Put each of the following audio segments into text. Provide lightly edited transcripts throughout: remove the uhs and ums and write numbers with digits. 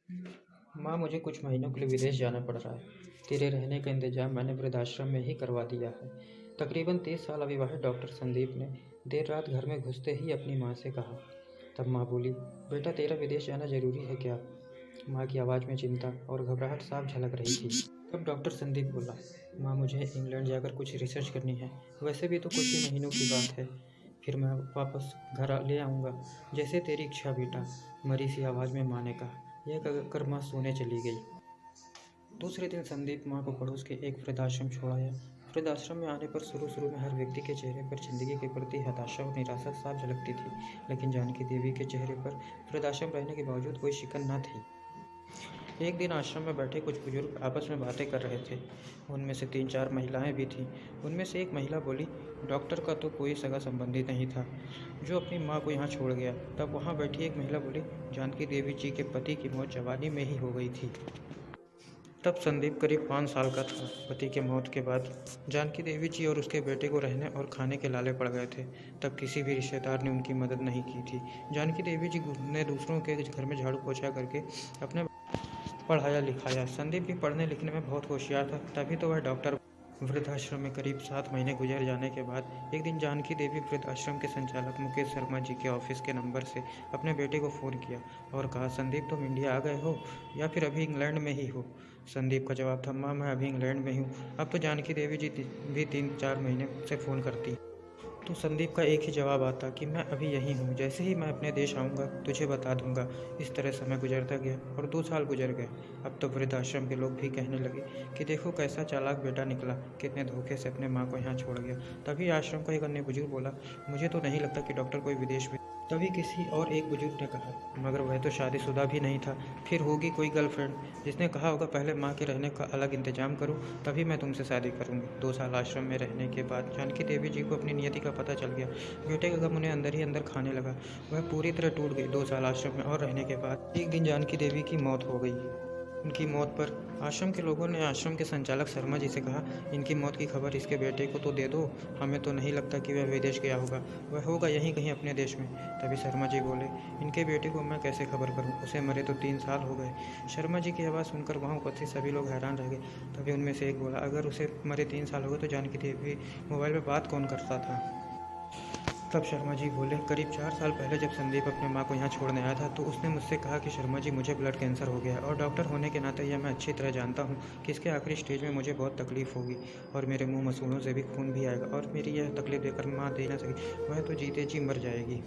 माँ, मुझे कुछ महीनों के लिए विदेश जाना पड़ रहा है। तेरे रहने का इंतजाम मैंने वृद्धाश्रम में ही करवा दिया है। तकरीबन 30 साल अविवाहित डॉक्टर संदीप ने देर रात घर में घुसते ही अपनी माँ से कहा। तब माँ बोली, बेटा तेरा विदेश जाना जरूरी है क्या? माँ की आवाज़ में चिंता और घबराहट साफ झलक रही थी। तब डॉक्टर संदीप बोला, माँ मुझे इंग्लैंड जाकर कुछ रिसर्च करनी है। वैसे भी तो कुछ ही महीनों की बात है, फिर मैं वापस घर ले आऊँगा। जैसे तेरी इच्छा बेटा, मरी सी आवाज़ में माँ ने कहा। यह कहकर माँ सोने चली गई। दूसरे दिन संदीप माँ को पड़ोस के एक वृद्धाश्रम छोड़ आया। वृद्धाश्रम में आने पर शुरू में हर व्यक्ति के चेहरे पर जिंदगी के प्रति हताशा और निराशा साफ झलकती थी, लेकिन जानकी देवी के चेहरे पर वृद्धाश्रम रहने के बावजूद कोई शिकन न थी। एक दिन आश्रम में बैठे कुछ बुजुर्ग आपस में बातें कर रहे थे। उनमें से 3-4 महिलाएं भी थीं। उनमें से एक महिला बोली, डॉक्टर का तो कोई सगा संबंधी नहीं था जो अपनी माँ को यहाँ छोड़ गया। तब वहाँ बैठी एक महिला बोली, जानकी देवी जी के पति की मौत जवानी में ही हो गई थी। तब संदीप करीब 5 साल का था। पति के मौत के बाद जानकी देवी जी और उसके बेटे को रहने और खाने के लाले पड़ गए थे। तब किसी भी रिश्तेदार ने उनकी मदद नहीं की थी। जानकी देवी जी ने दूसरों के घर में झाड़ू पोछा करके अपने पढ़ाया लिखाया। संदीप भी पढ़ने लिखने में बहुत होशियार था, तभी तो वह डॉक्टर। वृद्धाश्रम में करीब 7 महीने गुजर जाने के बाद एक दिन जानकी देवी वृद्धाश्रम के संचालक मुकेश शर्मा जी के ऑफिस के नंबर से अपने बेटे को फ़ोन किया और कहा, संदीप तुम इंडिया आ गए हो या फिर अभी इंग्लैंड में ही हो? संदीप का जवाब था, माँ मैं अभी इंग्लैंड में हूँ। अब तो जानकी देवी जी भी 3-4 महीने से फ़ोन करती। तो संदीप का एक ही जवाब आता कि मैं अभी यहीं हूँ, जैसे ही मैं अपने देश आऊँगा तुझे बता दूँगा। इस तरह समय गुजरता गया और 2 साल गुजर गए। अब तो वृद्धाश्रम के लोग भी कहने लगे कि देखो कैसा चालाक बेटा निकला, कितने धोखे से अपने माँ को यहाँ छोड़ गया। तभी आश्रम का एक अन्य बुजुर्ग बोला, मुझे तो नहीं लगता कि डॉक्टर कोई विदेश में। तभी किसी और एक बुजुर्ग ने कहा, मगर वह तो शादीशुदा भी नहीं था, फिर होगी कोई गर्लफ्रेंड जिसने कहा होगा पहले माँ के रहने का अलग इंतजाम करो तभी मैं तुमसे शादी करूँगी। 2 साल आश्रम में रहने के बाद जानकी देवी जी को अपनी नियति का पता चल गया। बेटे का गम उन्हें अंदर ही अंदर खाने लगा। वह पूरी तरह टूट गई। 2 साल आश्रम में और रहने के बाद एक दिन जानकी देवी की मौत हो गई। उनकी मौत पर आश्रम के लोगों ने आश्रम के संचालक शर्मा जी से कहा, इनकी मौत की खबर इसके बेटे को तो दे दो, हमें तो नहीं लगता कि वह विदेश गया होगा, वह होगा यहीं कहीं अपने देश में। तभी शर्मा जी बोले, इनके बेटे को मैं कैसे खबर करूं, उसे मरे तो 3 साल हो गए। शर्मा जी की आवाज़ सुनकर वहाँ उपस्थित सभी लोग हैरान रह गए। तभी उनमें से एक बोला, अगर उसे मरे 3 साल हो गए तो जानकी देवी मोबाइल पर बात कौन करता था? तब शर्मा जी बोले, करीब 4 साल पहले जब संदीप अपने माँ को यहाँ छोड़ने आया था तो उसने मुझसे कहा कि शर्मा जी मुझे ब्लड कैंसर हो गया है और डॉक्टर होने के नाते यह मैं अच्छी तरह जानता हूँ कि इसके आखिरी स्टेज में मुझे बहुत तकलीफ होगी और मेरे मुंह मसूड़ों से भी खून भी आएगा और मेरी यह तकलीफ देखकर माँ दे ना सकी, वह तो जीते जी मर जाएगी।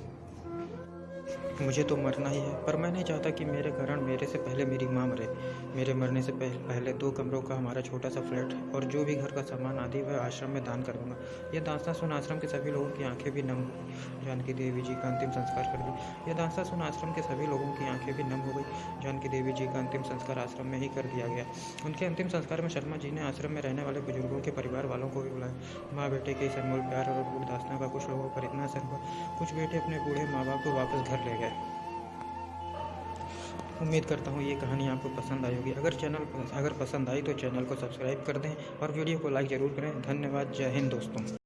मुझे तो मरना ही है, पर मैं नहीं चाहता कि मेरे कारण मेरे से पहले मेरी माँ मरे। मेरे मरने से पहले 2 कमरों का हमारा छोटा सा फ्लैट है और जो भी घर का सामान आदि वह आश्रम में दान कर दूंगा। यह दास्तां सुन आश्रम के सभी लोगों की आंखें भी नम हो गई। जानकी देवी जी का अंतिम संस्कार कर दिया। यह दास्तां सुन आश्रम के सभी लोगों की आंखें भी नम हो गई। जानकी देवी जी का अंतिम संस्कार आश्रम में ही कर दिया गया। उनके अंतिम संस्कार में शर्मा जी ने आश्रम में रहने वाले बुजुर्गों के परिवार वालों को भी बुलाया। माँ बेटे के इस अनमोल प्यार और अटूट दास्तां का कुछ लोगों पर इतना असर हुआ, कुछ बेटे अपने बूढ़े माँ बाप को वापस घर ले गए। उम्मीद करता हूँ ये कहानी आपको पसंद आई होगी। अगर पसंद आई तो चैनल को सब्सक्राइब कर दें और वीडियो को लाइक ज़रूर करें। धन्यवाद। जय हिंद दोस्तों।